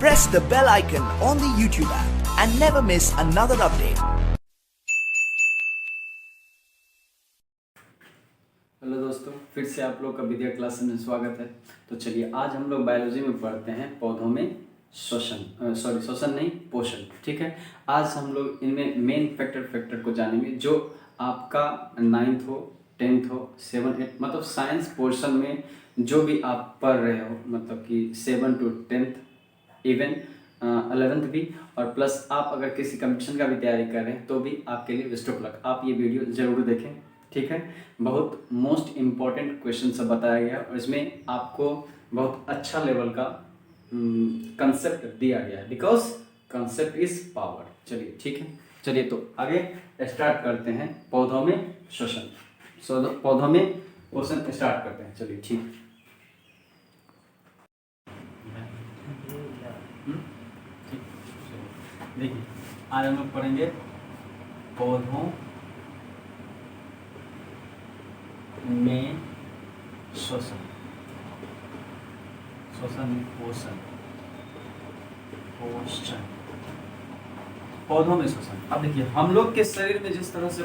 Press the bell icon on the YouTube app and never miss another update. Hello दोस्तों, फिर से आप लोग का विद्या क्लास में स्वागत है। तो चलिए आज हम लोग बायोलॉजी में पढ़ते हैं पौधों में श्वसन नहीं, पोषण। ठीक है, आज हम लोग इनमें मेन फैक्टर को जानेंगे जो आपका 9th हो, 10th हो, 7, 8 मतलब साइंस पोर्शन में जो भी आप पढ़ रहे हो, मतलब कि 7 to 10th इवन 11th भी, और प्लस आप अगर किसी कंपटीशन का भी तैयारी कर रहे हैं तो भी आपके लिए बेस्ट ऑफ लक। आप ये वीडियो जरूर देखें, ठीक है। बहुत मोस्ट इम्पॉर्टेंट क्वेश्चन सब बताया गया और इसमें आपको बहुत अच्छा लेवल का कंसेप्ट दिया गया है, बिकॉज कंसेप्ट इज पावर। चलिए ठीक है, चलिए तो आगे स्टार्ट करते हैं पौधों में श्वसन। पौधों में पोषण स्टार्ट करते हैं। चलिए ठीक। देखिए आज हम लोग पढ़ेंगे पौधों में श्वसन, पोषण, पौधों में श्वसन। अब देखिए हम लोग के शरीर में जिस तरह से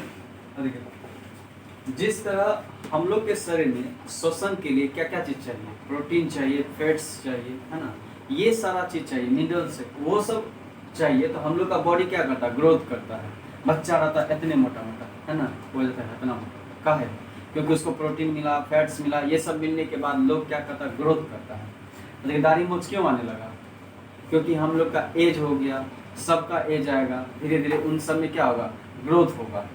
हम लोग के शरीर में श्वसन के लिए क्या क्या चीज चाहिए, प्रोटीन चाहिए, फैट्स चाहिए, है ना, ये सारा चीज चाहिए, मिनरल्स, वो सब चाहिए। तो हम लोग का बॉडी क्या करता है, ग्रोथ करता है। बच्चा रहता है इतने मोटा मोटा, है ना, हो जाता है इतना मोटा, का है क्योंकि उसको प्रोटीन मिला, फैट्स मिला, ये सब मिलने के बाद लोग क्या करता है, ग्रोथ करता है। लेकिन दाढ़ी मूंछ क्यों आने लगा, क्योंकि हम लोग का एज हो गया, सबका एज आएगा, धीरे धीरे उन सब में क्या होगा, ग्रोथ होगा,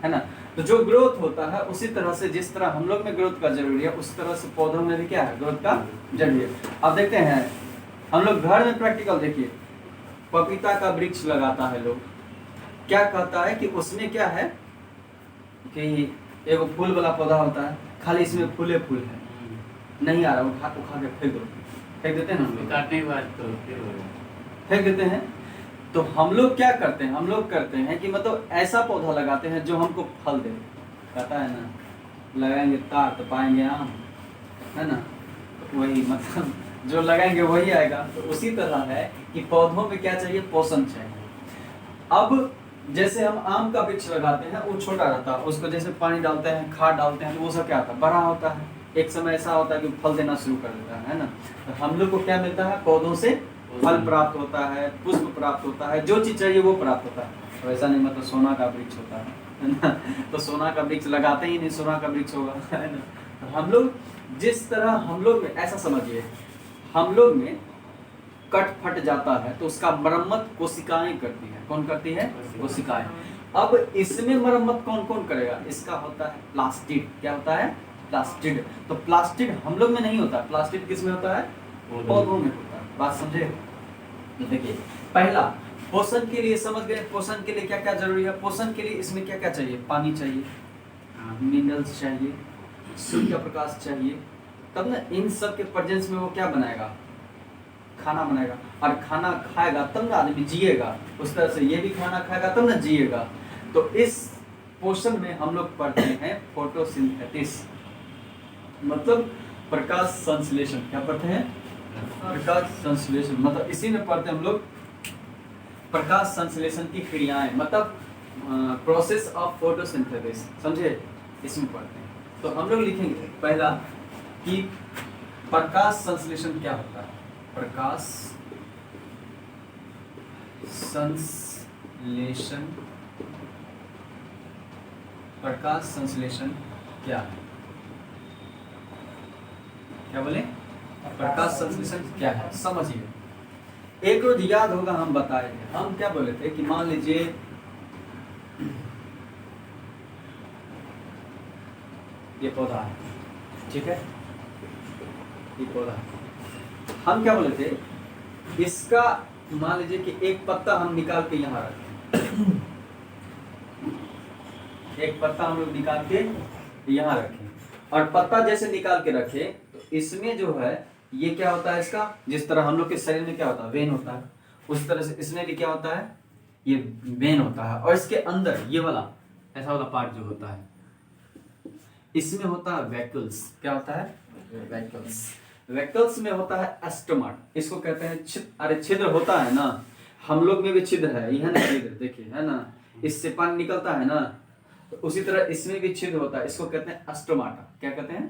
है ना। तो जो ग्रोथ होता है उसी तरह से जिस तरह हम लोग में ग्रोथ का जरूरी है उस तरह से पौधों में भी क्या है, ग्रोथ का जरूरी है। अब देखते हैं हम लोग घर में प्रैक्टिकल, देखिए पपीता का वृक्ष लगाता है लोग, क्या कहता है कि उसमें क्या है कि एक फूल वाला पौधा होता है, खाली इसमें फूल है, नहीं आ रहा, उठा के फेंक देते हैं ना, हम लोग काटने के बाद तो फेंक देते हैं। तो हम लोग क्या करते हैं, हम लोग करते हैं कि मतलब ऐसा पौधा लगाते हैं जो हमको फल दे। कहता है ना, लगाएंगे तार तो पाएंगे आम, है ना, तो वही मतलब जो लगाएंगे वही आएगा। तो उसी तरह है कि पौधों में क्या चाहिए, पोषण चाहिए। अब जैसे हम आम का वृक्ष लगाते हैं, वो छोटा रहता है, उसको जैसे पानी डालते हैं, खाद डालते हैं, तो वो सब क्या होता है, बड़ा होता है। एक समय ऐसा होता है कि फल देना शुरू कर देता है ना। तो हम लोग को क्या मिलता है, पौधों से फल प्राप्त होता है, पुष्प प्राप्त होता है, जो चीज चाहिए वो प्राप्त होता है। तो ऐसा नहीं मतलब सोना का वृक्ष होता है ना, तो सोना का वृक्ष लगाते ही नहीं सोना का वृक्ष होगा, है ना। तो हम लोग जिस तरह हम लोग में, ऐसा समझिए, हम लोग में कट फट जाता है तो उसका मरम्मत कोशिकाएं करती है। कौन करती है, कोशिकाएं। अब इसमें मरम्मत कौन कौन करेगा, इसका होता है प्लास्टिड। क्या होता है, प्लास्टिड। तो प्लास्टिड हम लोग में नहीं होता, प्लास्टिड किस में होता है, पौधों में होता है। बात समझे। तो देखिए पहला पोषण के लिए समझ गए, पोषण के लिए क्या क्या जरूरी है। पोषण के लिए इसमें क्या क्या चाहिए, पानी चाहिए, मिनरल्स चाहिए, सूर्य प्रकाश चाहिए, तब ना इन सब के प्रेजेंस में वो क्या बनाएगा, खाना बनाएगा। और खाना खाएगा तब ना आदमी जिएगा, उस तरह से ये भी खाना खाएगा तब ना जिएगा। तो इस पोषण में हम लोग पढ़ते हैं फोटोसिंथेसिस, मतलब प्रकाश संश्लेषण। क्या पढ़ते हैं, प्रकाश संश्लेषण, मतलब इसी में पढ़ते हैं हम लोग प्रकाश संश्लेषण की क्रियाएं, मतलब प्रोसेस ऑफ फोटोसिंथेसिस, समझे, इसमें पढ़ते हैं। तो हम लोग लिखेंगे पहला कि प्रकाश संश्लेषण क्या होता है। प्रकाश संश्लेषण, प्रकाश संश्लेषण क्या है, क्या बोले, प्रकाश संश्लेषण क्या है, समझिए। एक रोज याद होगा हम बताए थे, हम क्या बोले थे कि मान लीजिए ये पौधा है, ठीक है, ये पौधा है, हम क्या बोले थे, इसका मान लीजिए कि एक पत्ता हम निकाल के यहाँ रखें, एक पत्ता हम लोग निकाल के यहाँ रखें, और पत्ता जैसे निकाल के रखे तो इसमें जो है ये क्या होता है, इसका जिस तरह हम लोग के शरीर में क्या होता है, वेन होता है, उस तरह से इसमें भी क्या होता है, ये वेन होता है। और इसके अंदर ये वाला ऐसा वाला पार्ट जो होता है, इसमें होता है वैक्यूल्स। क्या होता है, वैक्यूल्स। वेक्टल्स में होता है एस्टोमाट, इसको कहते हैं छिद्र। अरे छिद्र होता है ना, हम लोग में भी छिद्र है, यह ना छिद्र देखिए है ना, इससे पानी निकलता है ना, तो उसी तरह इसमें भी छिद्र होता है, इसको कहते हैं एस्टोमाटा। क्या कहते हैं?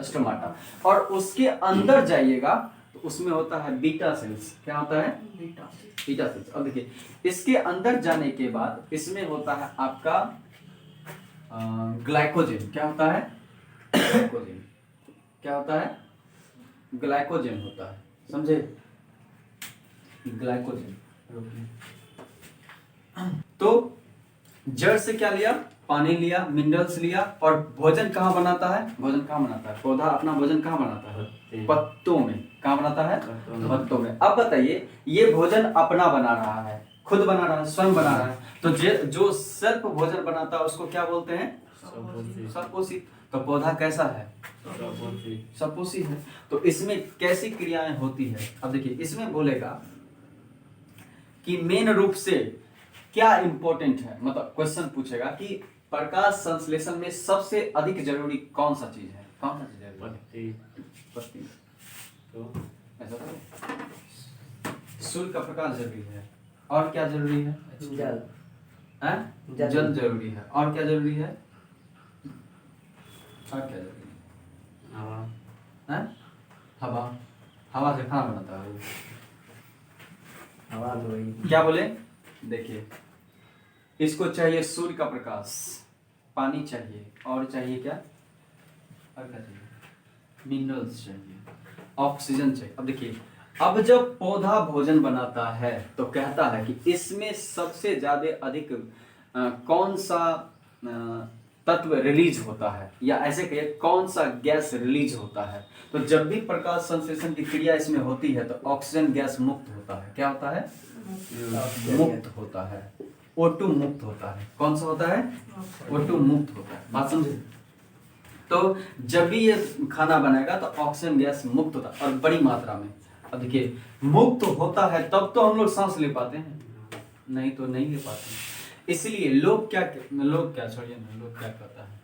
एस्टोमाटा। और उसके अंदर जाइएगा तो उसमें होता है बीटा सेल्स। क्या होता है? Beta cells. अब देखिए इसके अंदर जाने के बाद इसमें होता है आपका ग्लाइकोजन। क्या होता है? ग्लाइकोजन। क्या होता है? ग्लाइकोजन होता है, समझे? ग्लाइकोजन। तो जड़ से क्या लिया? पानी लिया, मिनरल्स लिया। और भोजन कहाँ बनाता है? भोजन कहाँ बनाता है? पौधा अपना भोजन कहाँ बनाता है? पत्तों में। कहाँ बनाता है? पत्तों में। अब बताइए, ये भोजन अपना बना रहा है, खुद बना रहा है, स्वयं बना रहा है, तो जो सेल्फ भोजन बनाता है उसको क्या बोलते हैं? सपोषित। तो पौधा कैसा है? सपोषी है। तो इसमें कैसी क्रियाएं होती है? अब देखिए इसमें बोलेगा कि मेन रूप से क्या इंपॉर्टेंट है, मतलब क्वेश्चन पूछेगा कि प्रकाश संश्लेषण में सबसे अधिक जरूरी कौन सा चीज है? कौन सा चीज है? पत्ती। तो ऐसा तो सूर्य का प्रकाश जरूरी है, और क्या जरूरी है? जल जरूरी है, और क्या जरूरी है? और क्या जरूरी है? हवा। हवा से खाना बनता है। हवा तो क्या बोले? देखिए इसको चाहिए सूर्य का प्रकाश, पानी चाहिए, और चाहिए क्या? और क्या चाहिए? मिनरल्स चाहिए, ऑक्सीजन चाहिए। अब देखिए, अब जब पौधा भोजन बनाता है तो कहता है कि इसमें सबसे ज्यादा अधिक कौन सा तत्व रिलीज होता है, या ऐसे कहिए कौन सा गैस रिलीज होता है। तो जब भी प्रकाश संश्लेषण की क्रिया इसमें होती है तो ऑक्सीजन गैस मुक्त होता है। क्या होता है? मुक्त होता है। O2 मुक्त होता है। कौन सा होता है? O2 मुक्त होता है। बात समझे? तो जब भी ये खाना बनाएगा तो ऑक्सीजन गैस मुक्त होता है, और बड़ी मात्रा में। अब देखिए मुक्त होता है तब तो हम लोग सांस ले पाते हैं, नहीं तो नहीं ले पाते हैं। इसलिए लोग क्या छोड़िए ना, लोग क्या कहता है,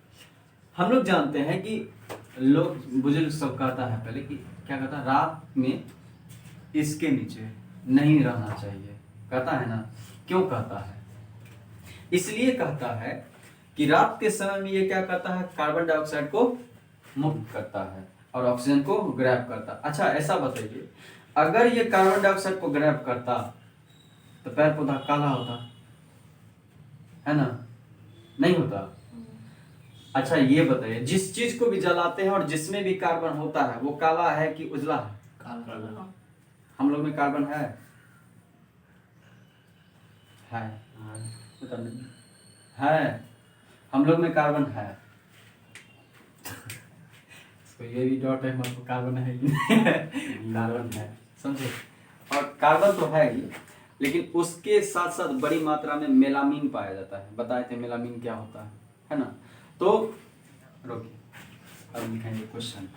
हम लोग जानते हैं कि लोग बुजुर्ग सब कहता है पहले कि क्या कहता है, रात में इसके नीचे नहीं रहना चाहिए, कहता है ना। क्यों कहता है? इसलिए कहता है कि रात के समय में ये क्या करता है, कार्बन डाइऑक्साइड को मुक्त करता है और ऑक्सीजन को ग्रैब करता है। अच्छा ऐसा बताइए, अगर ये कार्बन डाइऑक्साइड को ग्रैब करता तो पेड़ पौधा काला होता है ना? नहीं होता। अच्छा ये बताइए, जिस चीज को भी जलाते हैं और जिसमें भी कार्बन होता है वो काला है कि उजला है? काला। हम लोग में कार्बन है? पता नहीं है, हम लोग में कार्बन है। तो ये भी डॉट है, मतलब कार्बन है कार्बन है, समझे? और कार्बन तो है ही, लेकिन उसके साथ साथ बड़ी मात्रा में मेलामीन पाया जाता है। बताए थे मेलामीन क्या होता है ना? तो रोकिए, अब लिखेंगे क्वेश्चन।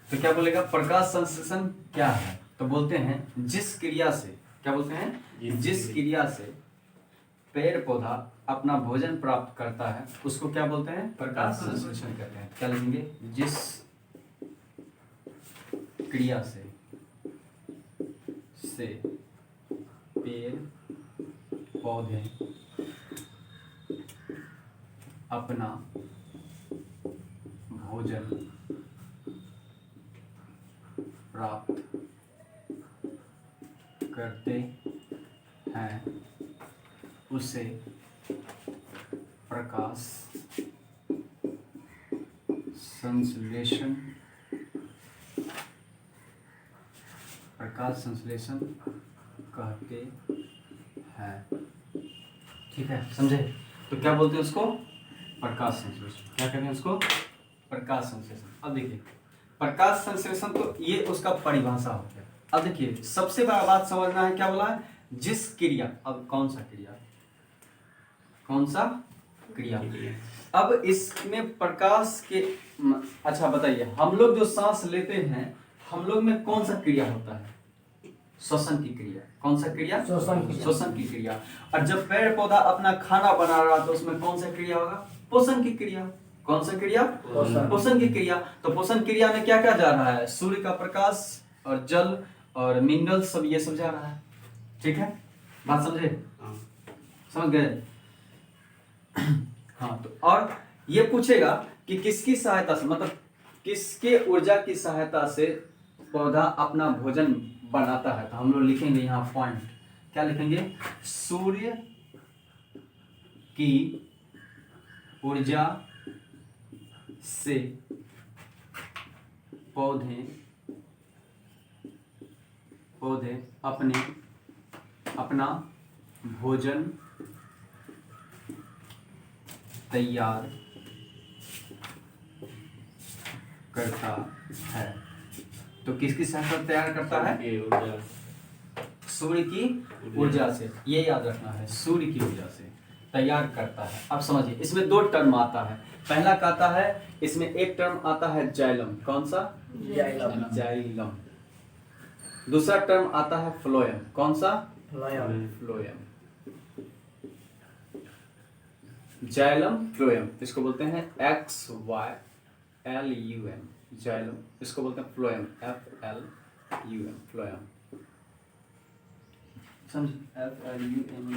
तो क्या बोलेगा? प्रकाश संश्लेषण क्या है? तो बोलते हैं जिस क्रिया से, क्या बोलते हैं? जिस क्रिया से पेड़ पौधा अपना भोजन प्राप्त करता है उसको क्या बोलते हैं? प्रकाश संश्लेषण कहते हैं। क्या लिखेंगे? जिस क्रिया से पेड़ पौधे अपना भोजन प्राप्त करते हैं उसे प्रकाश संश्लेषण कहते हैं। ठीक है, समझे? तो क्या बोलते हैं उसको? प्रकाश संश्लेषण। क्या कहते हैं उसको? प्रकाश संश्लेषण। अब देखिए प्रकाश संश्लेषण तो ये उसका परिभाषा हो गया। अब देखिए सबसे बड़ा बात समझना है, क्या बोला है? जिस क्रिया। अब कौन सा क्रिया? कौन सा क्रिया? अब इसमें प्रकाश के अच्छा बताइए, हम लोग जो सांस लेते हैं हम लोग में कौन सा क्रिया होता है? श्वसन की क्रिया। कौन सा क्रिया? श्वसन की क्रिया। और जब पेड़ पौधा अपना खाना बना रहा तो उसमें कौन सा क्रिया होगा? पोषण की क्रिया। कौन सा क्रिया? पोषण। पोषण की क्रिया। तो पोषण क्रिया में क्या क्या जा रहा है? सूर्य का प्रकाश और जल और मिनरल सब, ये सब जा रहा है। ठीक है, बात समझे? समझ गए? हाँ, तो और ये पूछेगा कि किसकी सहायता से, मतलब किसके ऊर्जा की सहायता से पौधा अपना भोजन बनाता है। तो हम लोग लिखेंगे यहाँ पॉइंट, क्या लिखेंगे? सूर्य की ऊर्जा से पौधे अपना भोजन तैयार करता है। तो किसकी सहायता से तैयार करता है? सूर्य की ऊर्जा से, ये याद रखना है, सूर्य की ऊर्जा से तैयार करता है। अब समझिए, इसमें दो टर्म आता है। पहला कहता है, इसमें एक टर्म आता है जाइलम। कौन सा? जाइलम। दूसरा टर्म आता है फ्लोएम। कौन सा? फ्लोएम। जाइलम, फ्लोएम, इसको बोलते हैं XYLUM, जाइलम। इसको बोलते हैं फ्लोएम, FLUM, फ्लोएम। समझ? FLUM।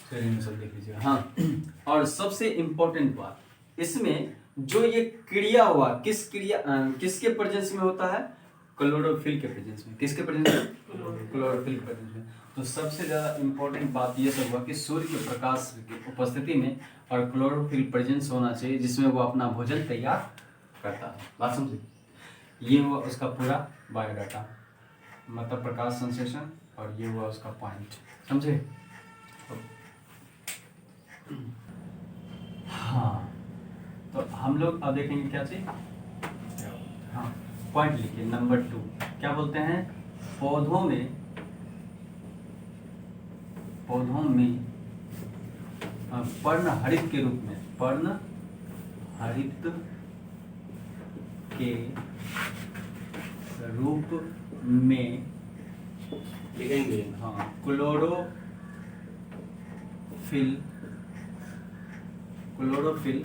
चलिए सब देख लीजिए। हाँ, और सबसे इम्पोर्टेंट बात, इसमें जो ये क्रिया हुआ, किसके प्रेजेंस में होता है? क्लोरोफिल के प्रेजेंस में। किसके प्रेजेंस में? क्लोरोफिल के प्रेजेंस में। तो सबसे ज्यादा इम्पोर्टेंट बात ये सब हुआ कि सूर्य के प्रकाश की उपस्थिति में और क्लोरोफिल प्रेजेंस होना चाहिए, जिसमें वो अपना भोजन तैयार करता है। बात समझे? ये हुआ उसका पूरा बायोडाटा, मतलब प्रकाश संश्लेषण, और ये हुआ उसका पॉइंट। समझे? हाँ, तो हम लोग अब देखेंगे क्या चीज। हाँ, पॉइंट लिखिए नंबर 2। क्या बोलते हैं? पौधों में पर्णहरित के रूप में, पर्णहरित के रूप में लिखेंगे। हाँ, क्लोरोफिल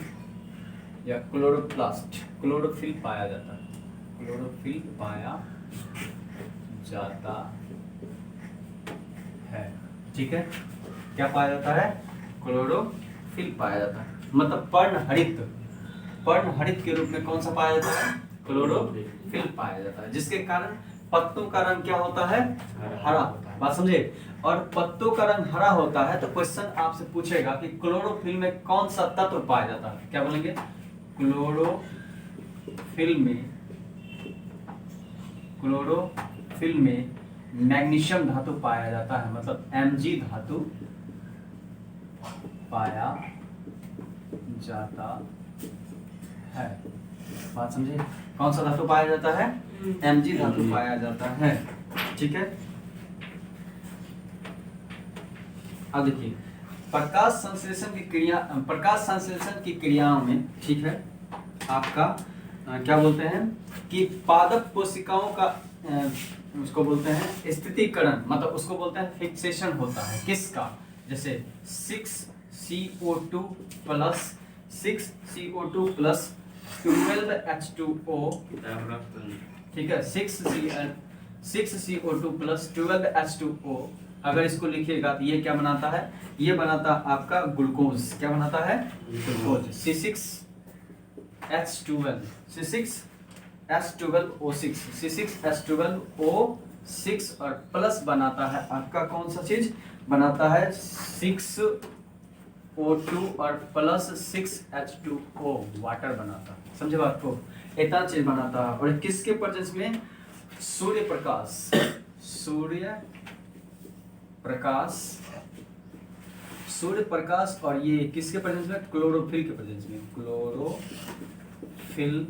या क्लोरोप्लास्ट, क्लोरोफिल पाया जाता है। क्लोरोफिल पाया जाता है। ठीक है, क्या पाया जाता है? क्लोरोफिल पाया जाता है। मतलब पर्णहरित के रूप में कौन सा पाया जाता है? क्लोरोफिल पाया जाता है, जिसके कारण पत्तों का रंग क्या होता है? हरा होता है। बात समझे? और पत्तों का रंग हरा होता है तो क्वेश्चन आपसे पूछेगा कि क्लोरोफिल में कौन सा तत्व पाया जाता है। क्या बोलेंगे? क्लोरोफिल में मैग्नीशियम धातु पाया जाता है, मतलब Mg धातु पाया जाता है। बात समझे? कौन सा धातु पाया जाता है? Mg धातु पाया जाता है। ठीक है, अब देखिए, प्रकाश संश्लेषण की क्रियाओं में, ठीक है, आपका क्या बोलते हैं कि पादप कोशिकाओं का उसको बोलते हैं स्थितीकरण, मतलब उसको बोलते हैं फिक्सेशन होता है। किसका? जैसे 6CO2 प्लस 12H2O, ठीक है, 6CO2 प्लस 12H2O। अगर इसको लिखिएगा तो ये क्या बनाता है? ये बनाता है आपका ग्लूकोज। क्या बनाता है? ग्लूकोज। C6H12O6 और प्लस बनाता है आपका कौन सा चीज? बनाता है 6O2 और प्लस 6H2O, वाटर बनाता है। समझे बात को? इतना चीज बनाता है। और किसके प्रेजेंस में? सूर्य प्रकाश और ये किसके प्रेजेंस में? क्लोरोफिल के प्रेजेंस में। क्लोरोफिल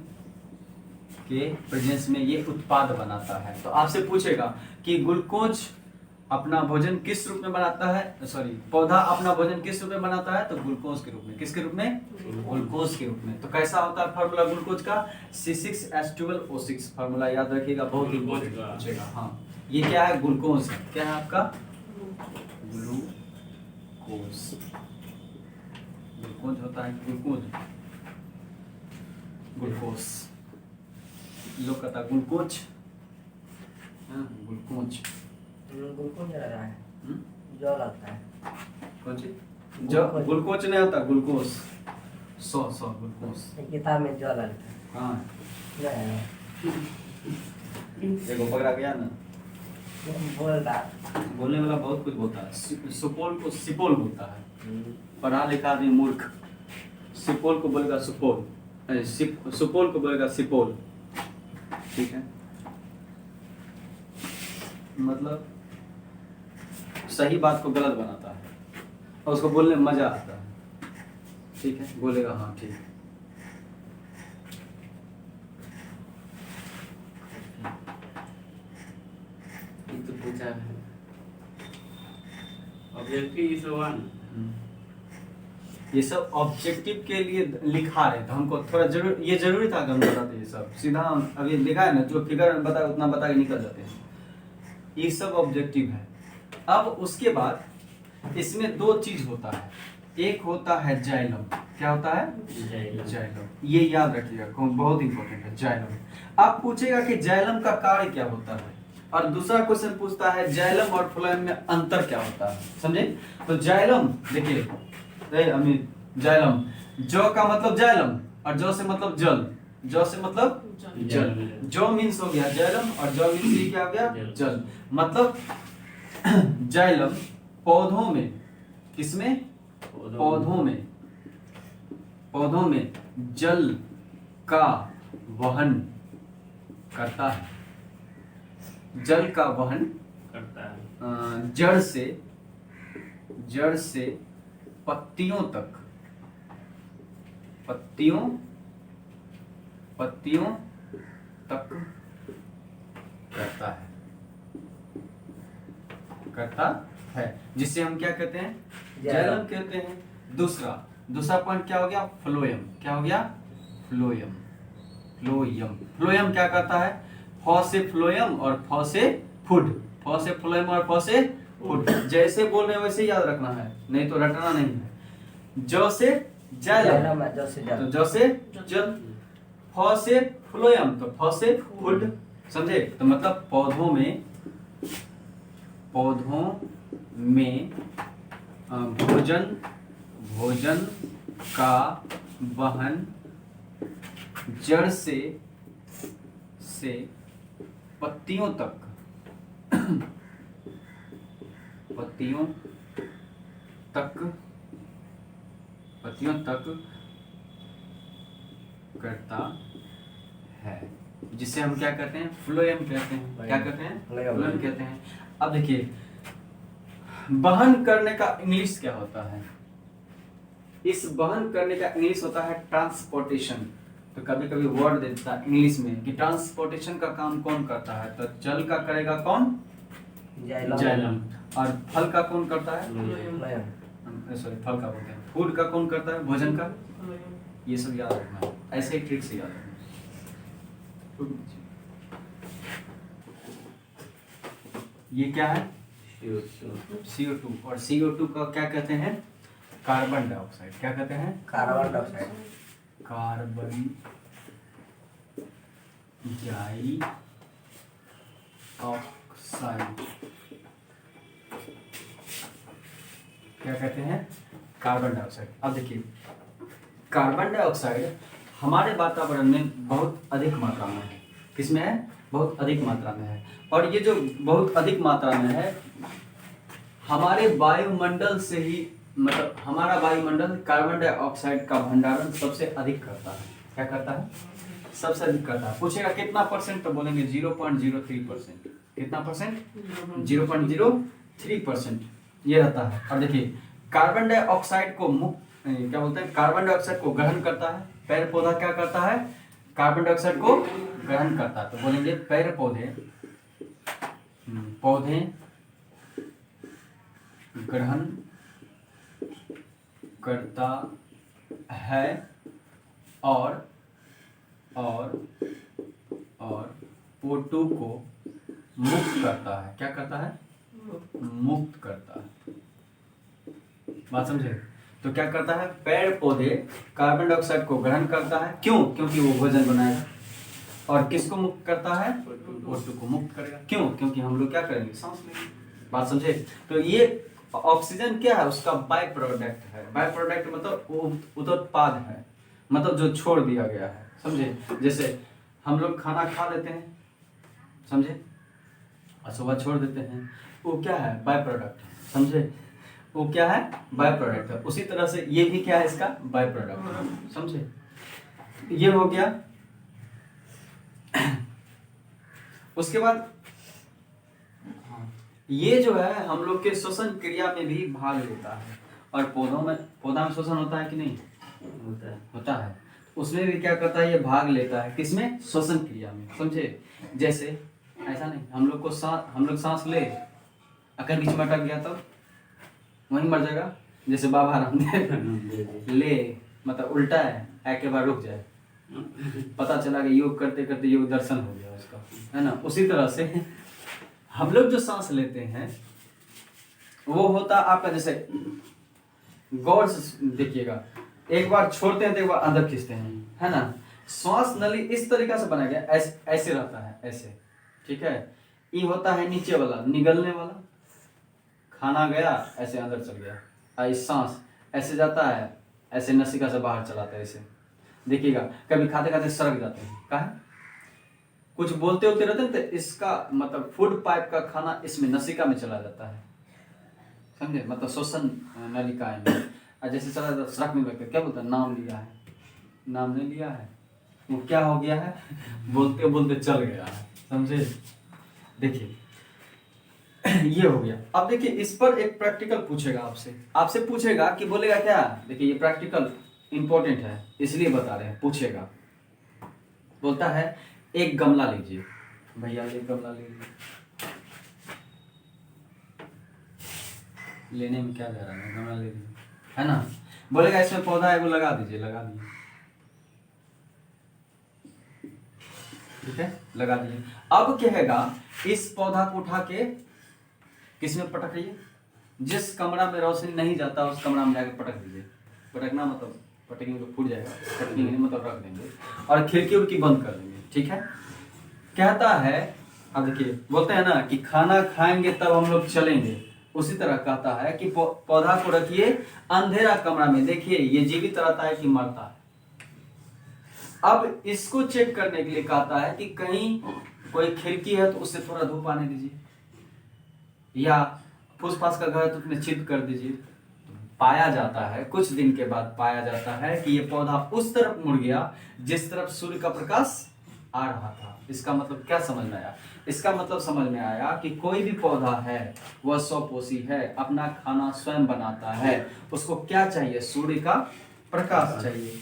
के प्रेजेंस में ये उत्पाद बनाता है। तो आपसे पूछेगा कि ग्लूकोज अपना भोजन किस रूप में बनाता है, पौधा अपना भोजन किस रूप में बनाता है? तो ग्लूकोज के रूप में। किसके रूप में? ग्लूकोज के रूप में। तो कैसा होता है फार्मूला ग्लूकोज का? C6H12O6। फार्मूला याद रखिएगा, बहुत इंपॉर्टेंट पूछेगा। हाँ, ये क्या है? ग्लूकोज है। क्या है आपका? ग्लूकोज। ग्लूकोज होता है ग्लूकोज, ग्लूकोज लोग कहता है ग्लूकोज, ग्लूकोज। ग्लूकोज रहा है, हम्म? जो लगता है कौन सी? जो ग्लूकोज नहीं होता, ग्लूकोज। 100 ग्लूकोज। किताब में जो लगता है। हाँ, नहीं देखो पकड़ा गया ना। बोल रहा। बोलने वाला बहुत कुछ बोलता है। सुपौल को सिपोल बोलता है। पढ़ा लिखा आदमी मूर्ख सुपौल को बोलेगा सुपौल, सुपौल को बोलेगा सिपोल। ठीक है, मतलब सही बात को गलत बनाता है और उसको बोलने में मजा आता है। ठीक है, बोलेगा हाँ ठीक है। ये तो पूछा है ऑब्जेक्टिव इज वन। ये सब ऑब्जेक्टिव के लिए लिखा रहे तो हमको थोड़ा जरूर, ये जरूरी था कि हम बताते ये सब। सीधा अभी लिखा है ना, जो फिगर बता उतना बता के निकल जाते हैं। ये सब ऑब्जेक्टिव है। अब उसके बाद इसमें दो चीज होता है। एक होता है जाइलम। क्या होता है? जाइलम। ये याद रखिएगा, बहुत इंपॉर्टेंट है जाइलम। आप पूछेगा कि जाइलम का कार्य क्या होता है, और दूसरा क्वेश्चन पूछता है जाइलम और फ्लोएम में अंतर क्या होता है। समझे? तो जाइलम देखिए, अमित, जाइलम, जो का मतलब जाइलम और जो से मतलब जल, जो से मतलब जल। जो मीन्स हो गया जाइलम और जो मीन्स ये क्या हो गया? जल। मतलब जाइलम पौधों में, किसमें? पौधों में जल का वहन करता है। जल का वहन करता है। जड़ से पत्तियों तक करता है, जिसे हम क्या कहते हैं? जाइलम कहते हैं। दूसरा पॉइंट क्या हो गया? फ्लोएम। क्या हो गया? फ्लोएम। फ्लोएम क्या करता है? फ से फ्लोएम और फ से फूड। फ से फ्लोएम और फ से फूड। जैसे बोल रहे हैं वैसे याद रखना है, नहीं तो रटना नहीं है। जो से जाइलम, तो जो से जल। फ से फ्लोएम, तो फ से फूड। समझे? तो मतलब पौधों में भोजन का वहन जड़ से पत्तियों तक करता है, जिसे हम क्या कहते हैं? फ्लोएम कहते हैं। क्या कहते हैं? फ्लोएम कहते हैं। अब देखिए, वहन करने का इंग्लिश क्या होता है? इस वहन करने का इंग्लिश होता है ट्रांसपोर्टेशन। तो कभी कभी वर्ड देता है इंग्लिश में कि ट्रांसपोर्टेशन का काम कौन करता है? तो जल का करेगा कौन? जाइलम। और फल का कौन करता है? सॉरी, फल का बोलते हैं। फूड का कौन करता है? भोजन का। ये सब याद रखना है, ऐसे ही ट्रिक से याद रखना। ये क्या है? CO2। और CO2 का क्या कहते हैं? Carbon dioxide. क्या कहते हैं? Carbon dioxide. कार्बन डाइऑक्साइड क्या कहते हैं? Carbon dioxide. अब देखिए, कार्बन डाइऑक्साइड हमारे वातावरण में बहुत अधिक मात्रा में है। किसमें है? बहुत अधिक मात्रा में है। और ये जो बहुत अधिक मात्रा में है, हमारे वायुमंडल से ही, मतलब हमारा वायुमंडल कार्बन डाइऑक्साइड का भंडारण सबसे अधिक करता है। क्या करता है? सबसे अधिक करता है। पूछेगा कितना परसेंट, तो बोलेंगे 0.03%। कितना परसेंट? 0.03% ये रहता है। और देखिए, कार्बन डाइऑक्साइड को क्या बोलते हैं? कार्बन डाइऑक्साइड को ग्रहण करता है। पेड़ पौधा क्या करता है? कार्बन डाइऑक्साइड को ग्रहण करता है। तो बोलेंगे पेड़ पौधे ग्रहण करता है और O2 को मुक्त करता है। क्या करता है? मुक्त करता है। बात समझे? तो क्या करता है? पेड़ पौधे कार्बन डाइऑक्साइड को ग्रहण करता है। क्यों? क्योंकि वो भोजन बनाएगा। और किसको मुक्त करता है? O2 को मुक्त करेगा। क्यों? क्योंकि हम लोग क्या करेंगे? सांस लेंगे। बात समझे? तो ये ऑक्सीजन क्या है? उसका बाय प्रोडक्ट है। बाय प्रोडक्ट मतलब उत्पाद है, मतलब जो छोड़ दिया गया है। समझे? जैसे हम लोग खाना खा लेते हैं, समझे, और सुबह छोड़ देते हैं, वो क्या है? By product. समझे? वो क्या है? बाय प्रोडक्ट है। उसी तरह से ये भी क्या है? इसका बाय प्रोडक्ट। समझे? ये हो गया। उसके बाद ये जो है हम लोग के श्वसन क्रिया में भी भाग लेता है। और पौधा में श्वसन होता है कि नहीं? होता है। उसमें भी क्या करता है? ये भाग लेता है। किसमें? श्वसन क्रिया में। समझे? जैसे ऐसा नहीं, हम लोग सांस ले, अगर बीच में अटक गया तो वहीं मर जाएगा। जैसे बाबा रामदेव ले मतलब उल्टा है, एक बार रुक जाए, पता चला कि योग करते करते योग दर्शन हो गया उसका, है ना। उसी तरह से हम लोग जो सांस लेते हैं वो होता आपका, जैसे गौर से देखिएगा, एक बार छोड़ते हैं तो एक बार अंदर खींचते हैं, है ना। श्वास नली इस तरीका से बना गया, ऐसे रहता है, ऐसे, ठीक है। ये होता है नीचे वाला, निगलने वाला, खाना गया ऐसे अंदर चल गया, और सांस ऐसे जाता है, ऐसे नसिका से बाहर चलाता है। ऐसे देखिएगा, कभी खाते खाते सड़क जाते हैं, काहे? कुछ बोलते होते रहते हैं, तो इसका मतलब फूड पाइप का खाना इसमें नसिका में चला जाता है, समझे, मतलब श्वसन नलिकाएं में। और जैसे चला जाता सड़क में बैठ क्या बोलता है? नाम लिया है, नाम नहीं लिया है, वो क्या हो गया है? बोलते बोलते चल गया है, समझे। देखिए ये हो गया। अब देखिए इस पर एक प्रैक्टिकल पूछेगा आपसे पूछेगा कि बोलेगा क्या? देखिए ये प्रैक्टिकल इंपॉर्टेंट है इसलिए बता रहे हैं, पूछेगा। बोलता है एक गमला लीजिए, भैया एक गमला ले लीजिए। लेने में क्या जा रहा है? गमला ले लीजिए, है ना। बोलेगा इसमें पौधा है, वो लगा दीजिए, लगा दिए, ठीक है, लगा दिए। अब कहेगा इस पौधा को उठा के किसमें पटकिए? जिस कमरा में रोशनी नहीं जाता उस कमरा में जाकर पटक दीजिए। पटकना मतलब पटकेंगे तो फूट जाएगा, पटकेंगे मतलब रख देंगे, और खिड़की उड़की बंद कर देंगे, ठीक है। कहता है, अब देखिए बोलते हैं ना कि खाना खाएंगे तब हम लोग चलेंगे, उसी तरह कहता है कि पौधा को रखिए अंधेरा कमरा में, देखिए ये जीवित रहता है कि मरता है। अब इसको चेक करने के लिए कहता है कि कहीं कोई खिड़की है तो उससे थोड़ा धूप आने दीजिए, या फूस फास का घर है तो उसमें छिद्र कर दीजिए। पाया जाता है, कुछ दिन के बाद पाया जाता है कि ये पौधा उस तरफ मुड़ गया जिस तरफ सूर्य का प्रकाश आ रहा था। इसका मतलब क्या समझ में आया? इसका मतलब समझ में आया कि कोई भी पौधा है वह स्वपोषी है, अपना खाना स्वयं बनाता है। उसको क्या चाहिए? सूर्य का प्रकाश चाहिए।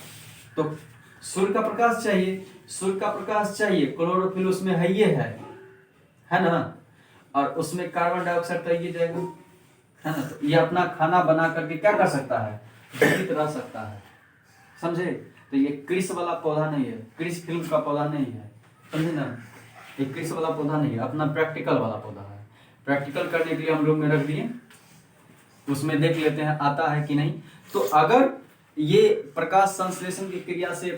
तो सूर्य का प्रकाश चाहिए, सूर्य का प्रकाश चाहिए, क्लोरोफिल उसमें है ना, और उसमें कार्बन डाइऑक्साइड तो ये जाएगा, है ना। तो ये अपना खाना बना करके क्या कर सकता है? जीवित रह सकता है, समझे। तो ये कृषि वाला पौधा नहीं है, कृषि फिल्म का पौधा नहीं है, समझे ना। ये कृषि वाला पौधा नहीं है, अपना प्रैक्टिकल वाला पौधा है। प्रैक्टिकल करने के लिए हम लोग में रख दिए, उसमें देख लेते हैं आता है कि नहीं। तो अगर ये प्रकाश संश्लेषण की क्रिया से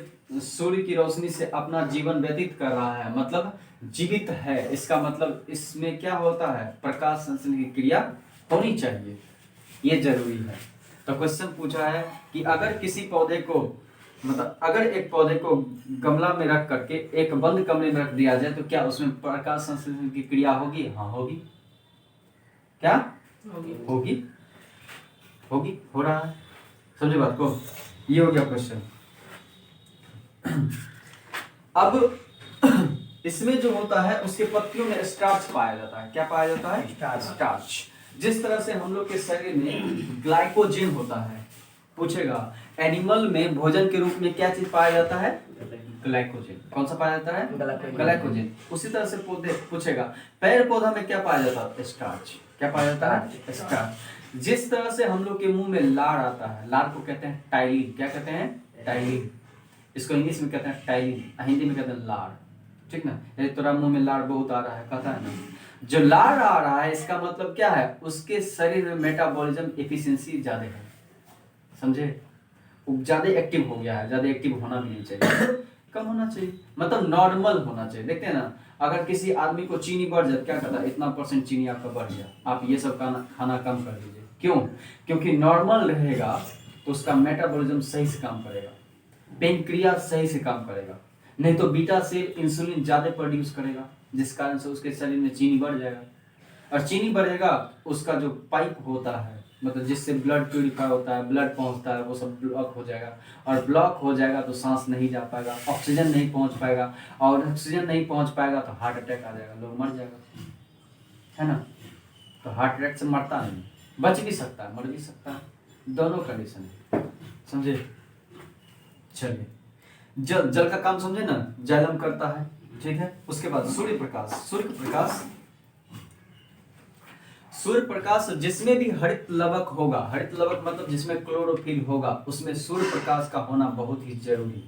सूर्य की रोशनी से अपना जीवन व्यतीत कर रहा है, मतलब जीवित है, इसका मतलब इसमें क्या होता है? प्रकाश संश्लेषण की क्रिया होनी चाहिए, ये जरूरी है। तो क्वेश्चन पूछा है कि अगर किसी पौधे को, मतलब अगर एक पौधे को गमला में रख करके एक बंद कमरे में रख दिया जाए तो क्या उसमें प्रकाश संश्लेषण की क्रिया होगी? हाँ होगी। क्या होगी? हो रहा है, समझे बात को। ये हो गया क्वेश्चन। अब इसमें जो होता है उसके पत्तियों में स्टार्च पाया जाता है। क्या पाया जाता है? स्टार्च। जिस तरह से हम लोग के शरीर में ग्लाइकोजन होता है, पूछेगा एनिमल में भोजन के रूप में क्या चीज पाया जाता है? ग्लाइकोजन। कौन सा पाया जाता है? ग्लाइकोजन। उसी तरह से पौधे पूछेगा पेड़ पौधा में क्या पाया जाता है? स्टार्च। क्या पाया जाता है? स्टार्च। जिस तरह से हम लोग के मुंह में लार आता है, लार को कहते हैं टाइलिन। क्या कहते हैं? टाइलिन। इसको इंग्लिश में कहते हैं टाइलिन, हिंदी में कहते हैं लार, ठीक ना। यदि तेरा मुंह में लार बहुत आ रहा है, कहता है ना, जो लार आ रहा है इसका मतलब क्या है, उसके शरीर में मेटाबॉलिज्म एफिशिएंसी ज्यादा है, समझे, वो ज्यादा एक्टिव हो गया है, ज्यादा एक्टिव होना भी नहीं चाहिए, कम होना चाहिए, मतलब नॉर्मल होना चाहिए। देखते हैं ना, अगर किसी आदमी को चीनी बढ़ जाए, क्या करता है, इतना % चीनी आपका बढ़ गया, आप ये सब खाना कम कर दीजिए। क्यों? क्योंकि नॉर्मल रहेगा तो उसका मेटाबॉलिज्म सही से काम करेगा, पेनक्रियास सही से काम करेगा, नहीं तो बीटा सेल इंसुलिन ज्यादा प्रोड्यूस करेगा, जिस कारण से उसके शरीर में चीनी बढ़ जाएगा, और चीनी बढ़ेगा, उसका जो पाइप होता है, मतलब जिससे ब्लड प्यूरिफाई होता है, ब्लड पहुंचता है, वो सब ब्लॉक हो जाएगा, और ब्लॉक हो जाएगा तो सांस नहीं जा पाएगा, ऑक्सीजन नहीं पहुंच पाएगा, और ऑक्सीजन नहीं पहुंच पाएगा तो हार्ट अटैक आ जाएगा, लोग मर जाएगा, है ना। तो हार्ट अटैक से मरता नहीं, बच भी सकता है, मर भी सकता है, दोनों कंडीशन है, समझे। चलिए, जल का काम समझे ना, जाइलम करता है, ठीक है। उसके बाद सूर्य प्रकाश जिसमें भी हरित लवक होगा, हरित लवक मतलब जिसमें क्लोरोफिल होगा, उसमें सूर्य प्रकाश का होना बहुत ही जरूरी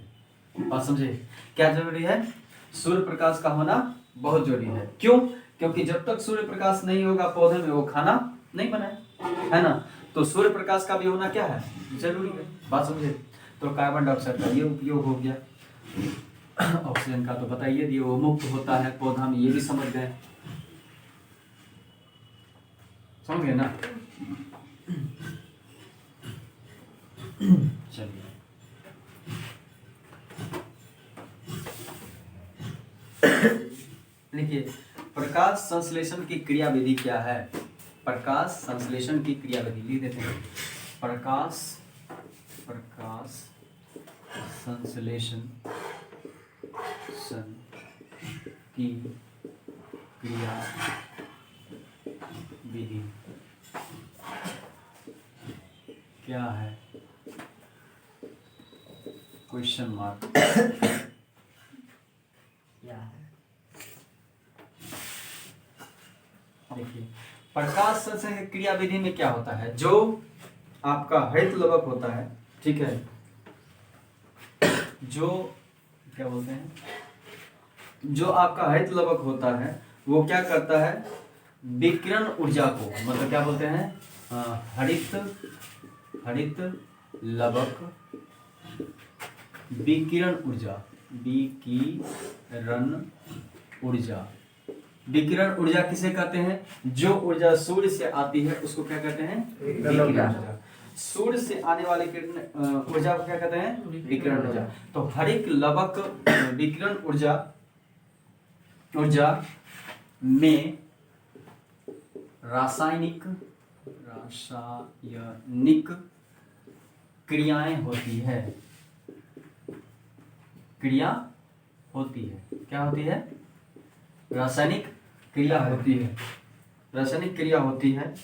है। बात समझे, क्या जरूरी है, सूर्य प्रकाश का होना बहुत जरूरी है। क्यों? क्योंकि जब तक सूर्य प्रकाश नहीं होगा पौधे में, वो खाना नहीं बनाए, है ना। तो सूर्य प्रकाश का भी होना क्या है, जरूरी है। बात समझे। तो कार्बन डाइऑक्साइड का ये उपयोग हो गया, ऑक्सीजन का तो बताइए दिए, वो मुक्त होता है पौधा में, ये भी समझ गए, समझ गए ना। चलिए, देखिए प्रकाश संश्लेषण की क्रिया विधि क्या है, प्रकाश संश्लेषण की क्रिया विधि लिख देते हैं। प्रकाश संश्लेषण की क्रिया विधि क्या है, क्वेश्चन मार्क। क्या है? देखिए प्रकाश संश्लेषण की क्रिया विधि में क्या होता है, जो आपका हरित लवक होता है, ठीक है, जो क्या बोलते हैं, जो आपका हरित लवक होता है वो क्या करता है, विकिरण ऊर्जा को, मतलब क्या बोलते हैं, हरित लवक विकिरण ऊर्जा, विकिरण ऊर्जा किसे कहते हैं, जो ऊर्जा सूर्य से आती है उसको क्या कहते हैं, विकिरण ऊर्जा। सूर्य से आने वाले किरण ऊर्जा को क्या कहते हैं, विकिरण ऊर्जा। तो हरित लवक विकिरण ऊर्जा में रासायनिक क्रियाएं होती है, क्या होती है, रासायनिक क्रिया होती है।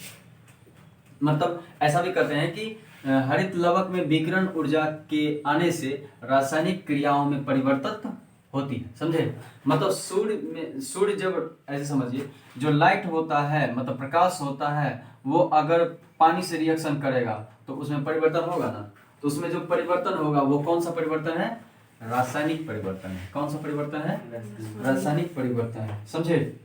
मतलब ऐसा भी कहते हैं कि हरित लवक में विकिरण ऊर्जा के आने से रासायनिक क्रियाओं में परिवर्तन होती है, समझे। मतलब सूर्य जब, ऐसे समझिए, जो लाइट होता है, मतलब प्रकाश होता है, वो अगर पानी से रिएक्शन करेगा तो उसमें परिवर्तन होगा ना, तो उसमें जो परिवर्तन होगा वो कौन सा परिवर्तन है, रासायनिक परिवर्तन है। कौन सा परिवर्तन है, रासायनिक परिवर्तन है, समझे।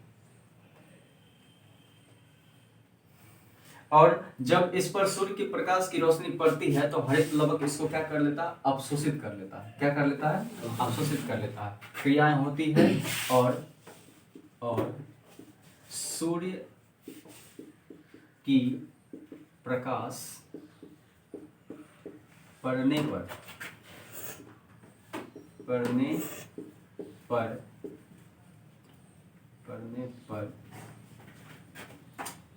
और जब इस पर सूर्य की प्रकाश की रोशनी पड़ती है तो हरित लवक इसको क्या कर लेता है, अवशोषित कर लेता है। क्या कर लेता है, अवशोषित कर लेता है। क्रियाएं होती है और सूर्य की प्रकाश पड़ने पर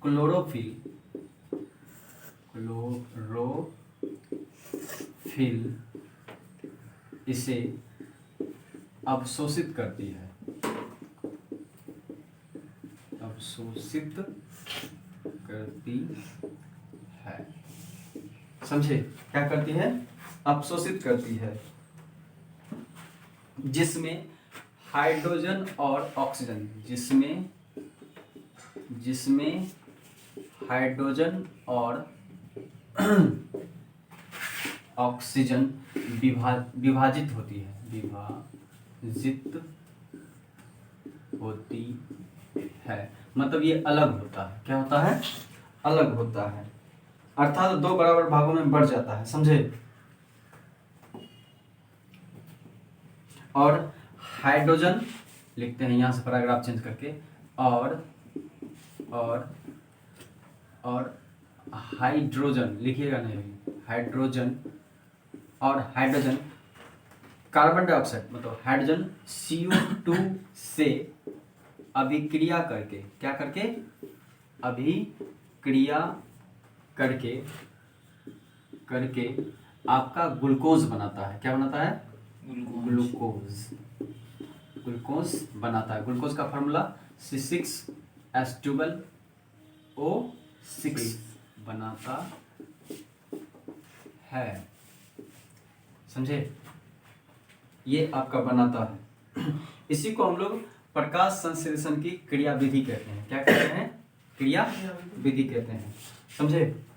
क्लोरोफिल इसे अवशोषित करती है, समझे। क्या करती है, अवशोषित करती है, जिसमें हाइड्रोजन और ऑक्सीजन, जिसमें हाइड्रोजन और ऑक्सीजन विभाजित होती है, मतलब ये अलग होता है। क्या होता है? अलग होता है, अर्थात दो बराबर भागों में बढ़ जाता है, समझे। और हाइड्रोजन लिखते हैं यहाँ से पैराग्राफ चेंज करके, और हाइड्रोजन लिखिएगा नहीं, हाइड्रोजन और हाइड्रोजन कार्बन डाइऑक्साइड मतलब हाइड्रोजन CO2 से अभिक्रिया करके, क्या करके? अभिक्रिया करके आपका ग्लूकोज बनाता है। क्या बनाता है? ग्लूकोज बनाता है। ग्लूकोज का फार्मूला C6H12O6 बनाता है, समझे। ये आपका बनाता है। इसी को हम लोग प्रकाश संश्लेषण की क्रिया विधि कहते हैं। क्या कहते हैं? क्रिया विधि कहते हैं, समझे।